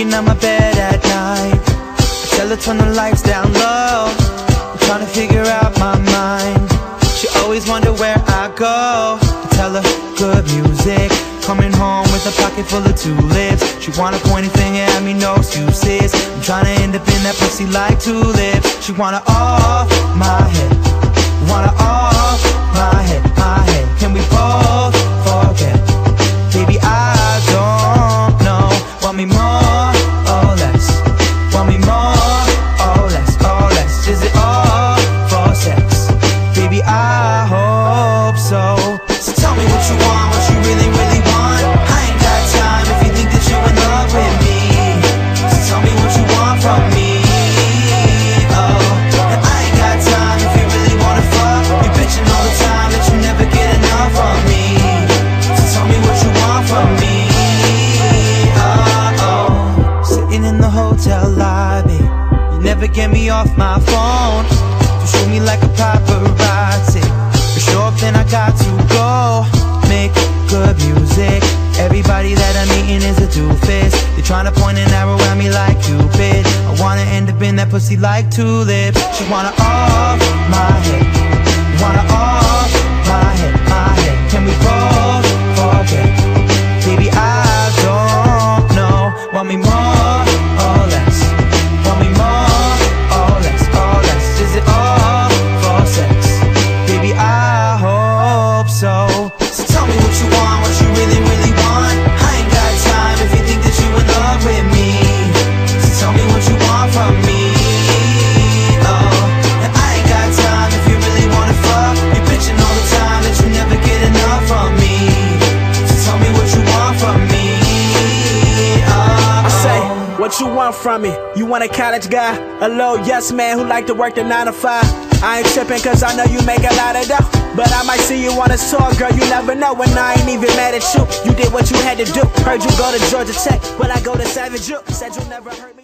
looking at my bed at night. I tell her turn the lights down low. I'm trying to figure out my mind. She always wonder where I go. I tell her good music. Coming home with a pocket full of tulips. She wanna point a finger at me, no excuses. I'm trying to end up in that pussy like tulips. She wanna off my head, wanna off my head, my head. Can we both forget? Baby, I don't know. Want me more or less? Want me more or less, or less? Is it all for sex? Baby, I hope so. So tell me what you want, what you really, really want. I ain't got time if you think that you're in love with me. So tell me what you want from me. Oh, and I ain't got time if you really wanna fuck. You bitching all the time that you never get enough of me. So tell me what you want from me. Oh, sitting in the hotel lobby, you never get me off my phone. You shoot me like a paparazzi. You show up, then I got to go. Make good music. Everybody that I'm meeting is a doofus. They're trying to point an arrow at me like Cupid. I wanna end up in that pussy like tulips. She wanna off my head, wanna off my head, my head. Can we both forget? Baby, I don't know. Want me more or less? Want me more or less, or less? Is it all for sex? Baby, I hope so. So tell me what you want, what you really, really want. I ain't got time if you think that you in love with me. So tell me what you want from me. Oh, and I ain't got time if you really wanna fuck. You bitching all the time that you never get enough from me. So tell me what you want from me. I say, what you want from me? You want a college guy, a low yes man who like to work the 9 to 5. I ain't tripping cause I know you make a lot of dough, but I might see you on a tour, girl, you never know. And I ain't even mad at you, you did what you had to do. Heard you go to Georgia Tech, well I go to Savage U. Said you'll never hurt me.